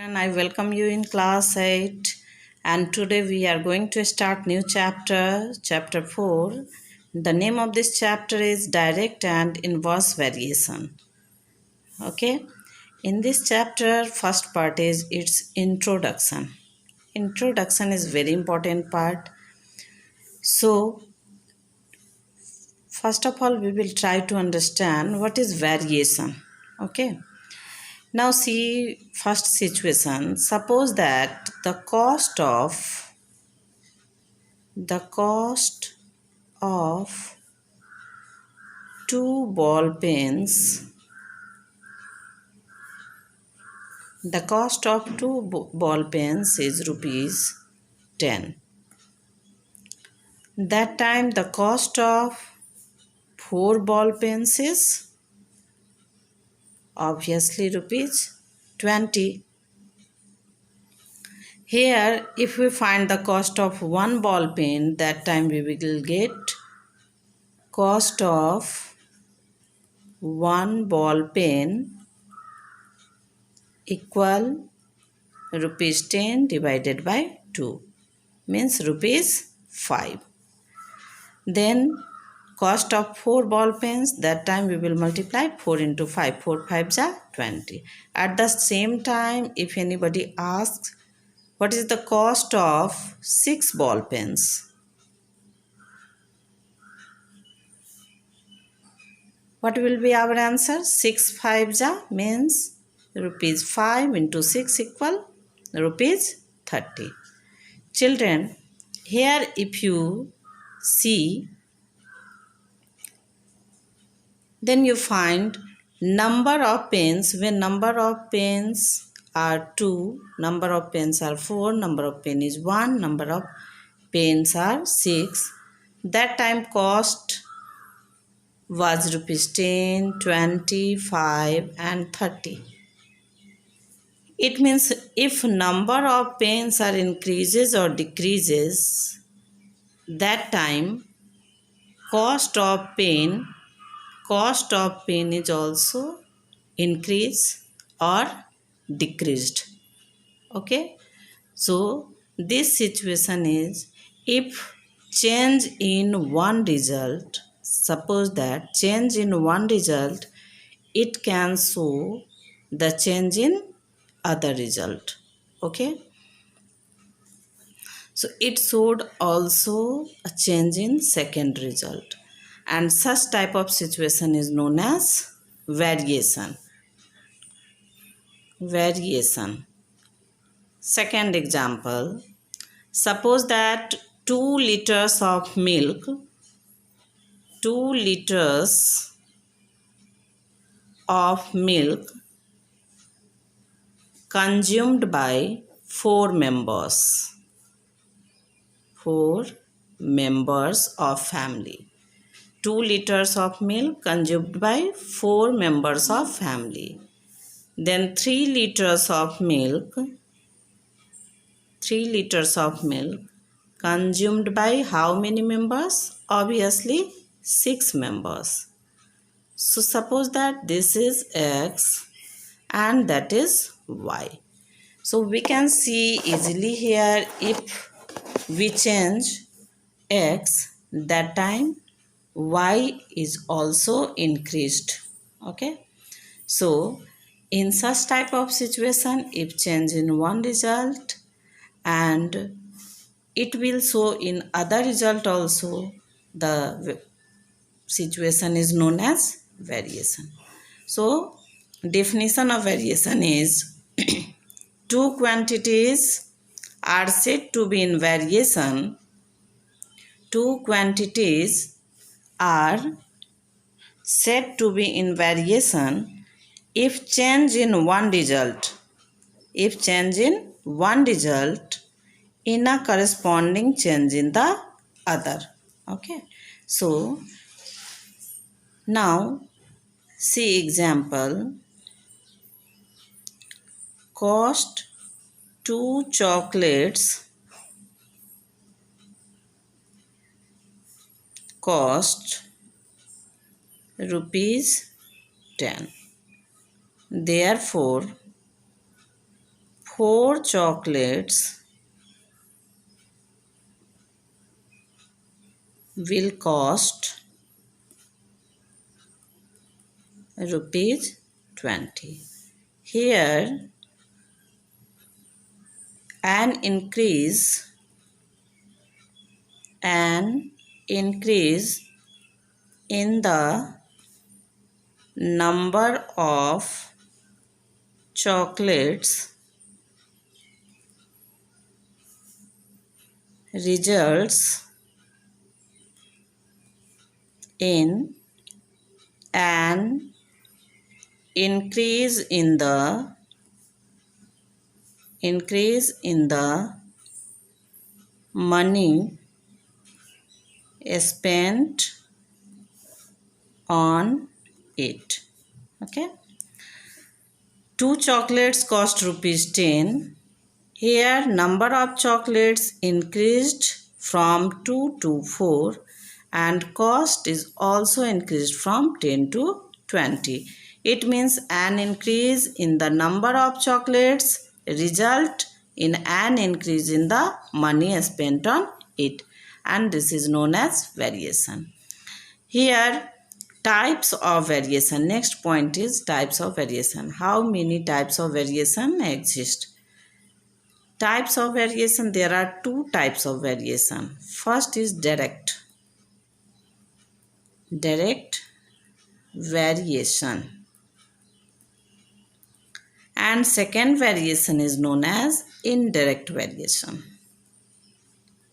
And I welcome you in class 8, and today we are going to start new chapter 4. The name of this chapter is direct and inverse variation. Okay? In this chapter, first part is its introduction. Introduction is very important part. So, first of all we will try to understand what is variation. Okay? Now see first situation. Suppose that the cost of two ball pens, the cost of two ball pens is rupees 10. That time the cost of four ball pens is obviously rupees 20. Here if we find the cost of one ball pen, that time we will get cost of one ball pen equal rupees 10 divided by 2 means rupees 5. Then cost of 4 ball pens, that time we will multiply 4 into 5. 4 5s are 20. At the same time, if anybody asks what is the cost of 6 ball pens, what will be our answer? 6 5s are means rupees 5 into 6 equal rupees 30. Children, here if you see, then you find number of pens. When number of pens are 2, number of pens are 4, number of pen is 1, number of pens are 6. That time cost was rupees 10, 20, 5 and 30. It means if number of pens are increases or decreases, that time cost of pen is also increased or decreased. Okay, so this situation is if change in one result, suppose that change in one result, it can show the change in other result. Okay, so it showed also a change in second result, and such type of situation is known as variation. Second example, suppose that 2 liters of milk, 2 liters of milk consumed by 4 members of family. 2 liters of milk consumed by 4 members of family. Then 3 liters of milk consumed by how many members? Obviously 6 members. So suppose that this is X and that is Y. So we can see easily here, if we change X, that time Y is also increased. Okay. So in such type of situation, if change in one result and it will show in other result also, the situation is known as variation. So definition of variation is two quantities are said to be in variation. Two quantities are said to be in variation if change in one result, in a corresponding change in the other. Okay, so now see example. Cost 2 chocolates cost rupees 10. Therefore 4 chocolates will cost rupees 20. Here an increase in the number of chocolates results in an increase in the money spent on it. Okay, 2 chocolates cost rupees 10. Here number of chocolates increased from 2 to 4 and cost is also increased from 10 to 20. It means an increase in the number of chocolates result in an increase in the money spent on it, and this is known as variation. Here types of variation. Next point is types of variation. How many types of variation exist? Types of variation, there are 2 types of variation. First is direct variation, and second variation is known as indirect variation.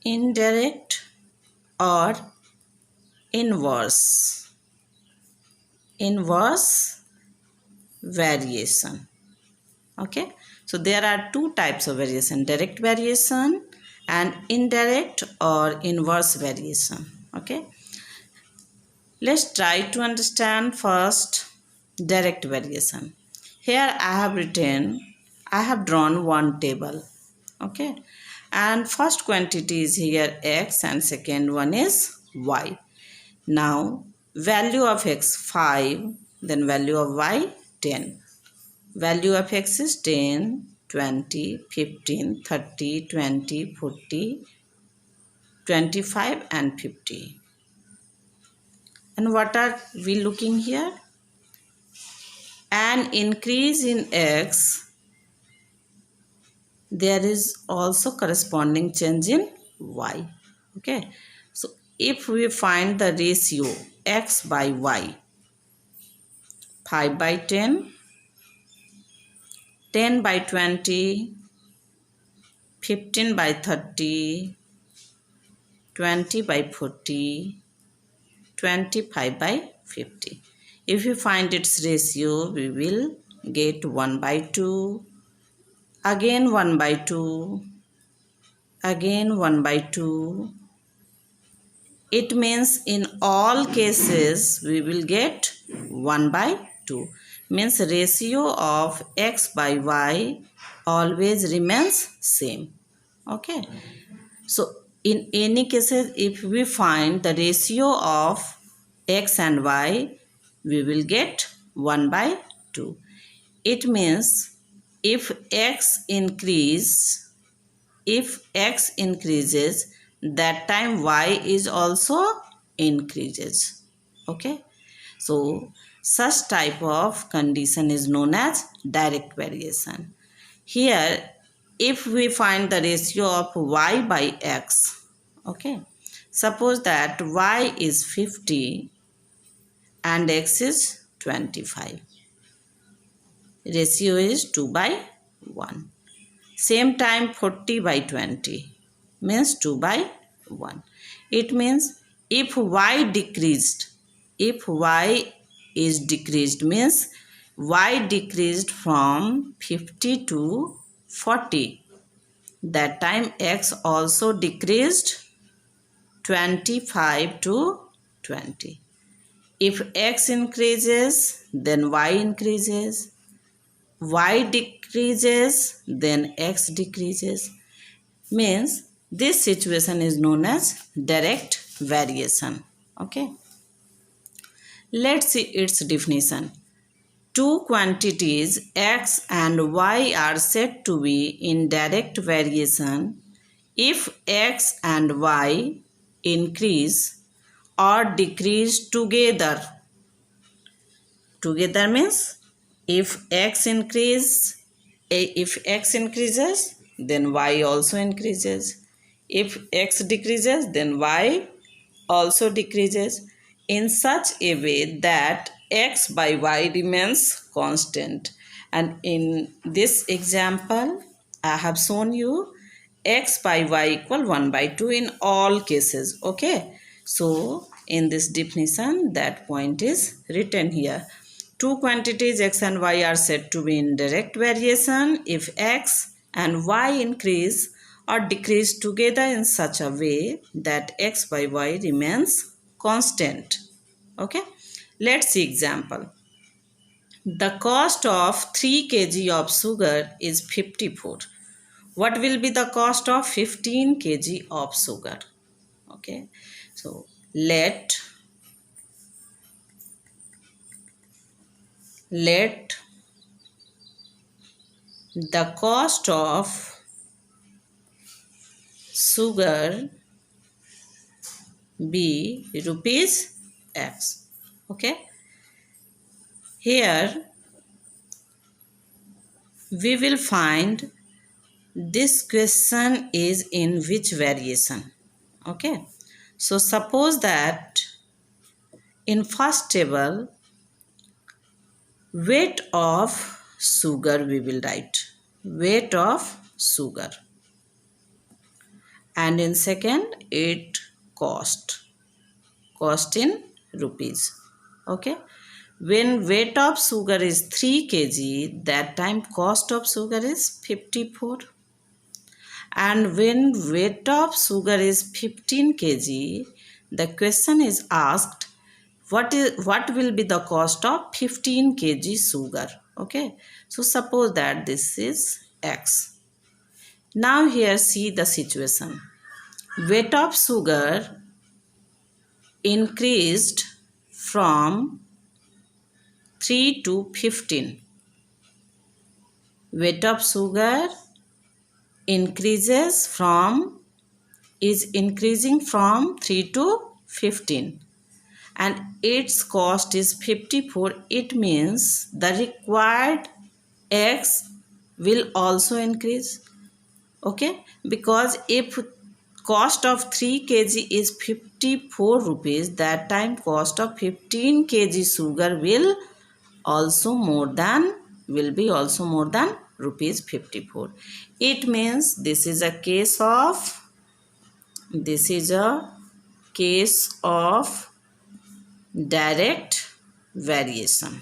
Indirect or inverse variation. Okay, so there are 2 types of variation, direct variation and indirect or inverse variation. Okay, let's try to understand first direct variation. Here I have drawn one table. Okay, and first quantity is here x and second one is y. Now value of x 5, then value of y 10. Value of x is 10, 20, 15, 30, 20, 40, 25 and 50. And what are we looking here? An increase in x, there is also corresponding change in y. Okay, so if we find the ratio x by y, 5 by 10, 10 by 20, 15 by 30, 20 by 40, 25 by 50. If we find its ratio, we will get 1 by 2, again 1 by 2, again 1 by 2. It means in all cases we will get 1 by 2. Means ratio of x by y always remains same. Okay, so in any cases if we find the ratio of x and y, we will get 1 by 2. It means if x increases, that time y is also increases. Okay, so such type of condition is known as direct variation. Here if we find the ratio of y by x, okay, suppose that y is 50 and x is 25, ratio is 2 by 1. Same time 40 by 20 means 2 by 1. It means if y is decreased means y decreased from 50 to 40. That time x also decreased 25 to 20. If x increases, then y increases. Y decreases, then x decreases. Means this situation is known as direct variation. Okay. Let's see its definition. two quantities x and y are said to be in direct variation if x and y increase or decrease together. Together means if x increases, then y also increases. If x decreases, then y also decreases in such a way that x by y remains constant. And in this example, I have shown you x by y equal 1 by 2 in all cases. Okay. So in this definition, that point is written here. Two quantities x and y are said to be in direct variation if x and y increase or decrease together in such a way that x by y remains constant. Okay, let's see example. The cost of 3 kg of sugar is 54. What will be the cost of 15 kg of sugar? Okay, so let the cost of sugar be rupees x. Okay, here we will find this question is in which variation. Okay, so suppose that in first table weight of sugar we will write weight of sugar, and in second it cost in rupees. Okay, when weight of sugar is 3 kg, that time cost of sugar is 54. And when weight of sugar is 15 kg, the question is asked what will be the cost of 15 kg sugar. Okay, so suppose that this is x. Now here see the situation. Weight of sugar increased from 3 to 15. Weight of sugar increasing from 3 to 15 and its cost is 54. It means the required x will also increase. Okay, because if cost of 3 kg is 54 rupees, that time cost of 15 kg sugar will be also more than rupees 54. It means this is a case of direct variation.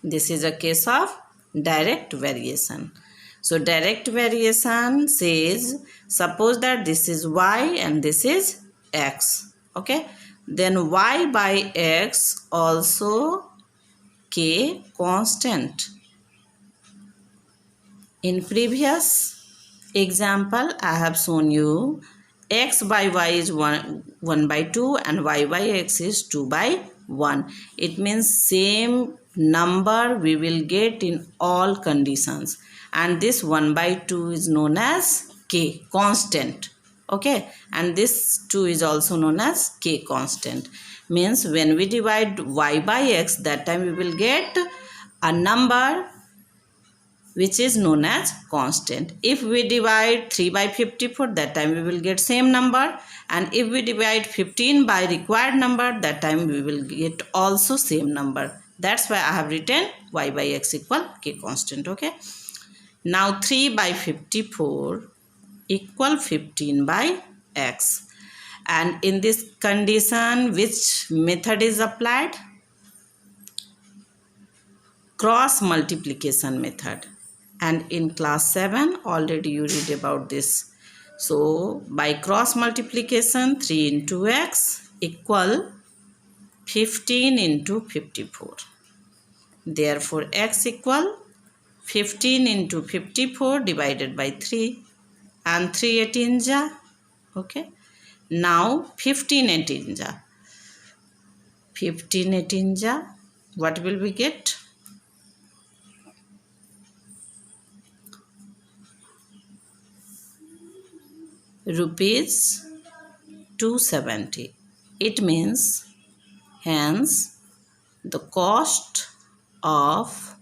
This is a case of direct variation. So direct variation says, suppose that this is y and this is x. Okay, then y by x also k constant. In previous example, I have shown you x by y is 1 by 2 and y by x is 2 by 1. It means same number we will get in all conditions, and this 1 by 2 is known as k constant. Okay, and this 2 is also known as k constant. Means when we divide y by x, that time we will get a number which is known as constant. If we divide 3 by 54, that time we will get same number, and if we divide 15 by required number, that time we will get also same number. That's why I have written y by x equal k constant. Okay, now 3 by 54 equal 15 by x, and in this condition which method is applied? Cross multiplication method. And in class 7 already you read about this. So by cross multiplication, 3 into x equal 15 into 54. Therefore x equal 15 into 54 divided by 3, and 3 18 ja. Okay, now 15 18 ja. 15 18 ja. What will we get? Rupees 270. It means, hence, the cost of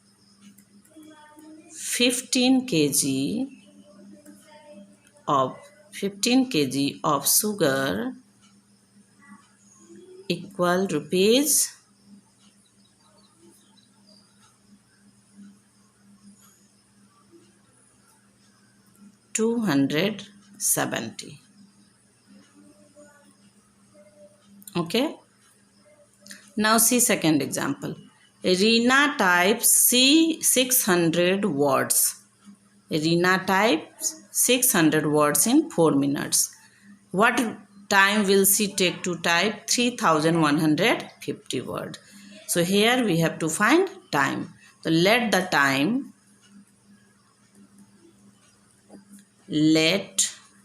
15 kg of sugar equal rupees 270. Okay. Now see second example. Reena types 600 words. Reena types 600 words in 4 minutes. What time will she take to type 3150 words? So here we have to find time. So let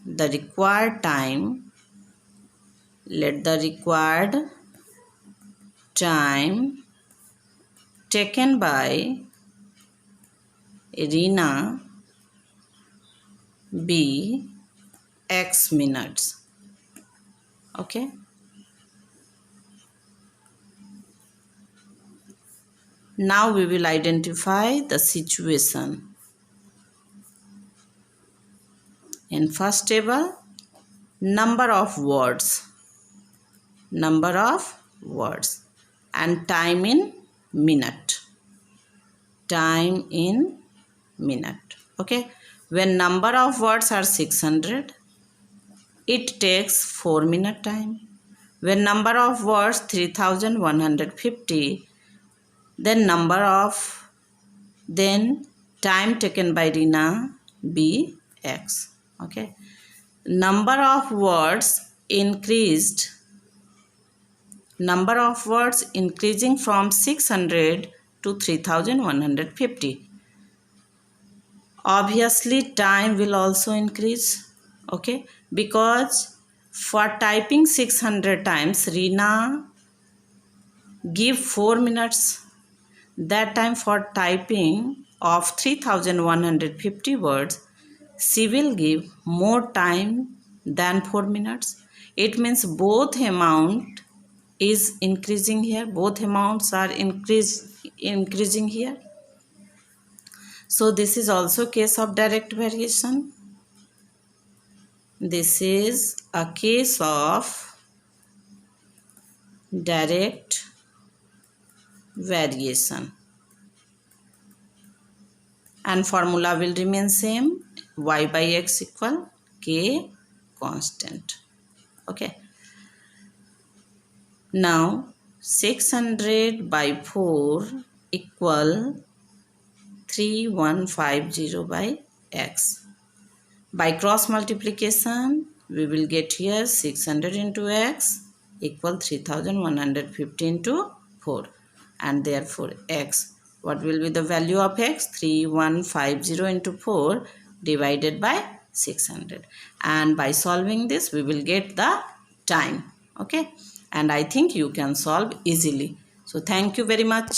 the required time taken by Reena be X minutes. Okay. Now we will identify the situation. In first table, number of words and time in minute. Okay. When number of words are 600, it takes 4 minute time. When number of words 3150, then time taken by Reena be X. Okay. Number of words increasing from 600 to 3150. Obviously time will also increase. Okay, because for typing 600 times Reena give 4 minutes. That time for typing of 3150 words, she will give more time than 4 minutes. It means both amount is increasing here. Both amounts are increasing here. So this is also case of direct variation. This is a case of direct variation. And formula will remain same. Y by x equal k constant. Okay. Now 600 by 4 equal 3150 by x. By cross multiplication, we will get here 600 into x equal 3150 into 4. And therefore x, what will be the value of x? 3150 into 4 divided by 600. And by solving this, we will get the time. Okay. And I think you can solve easily. So thank you very much.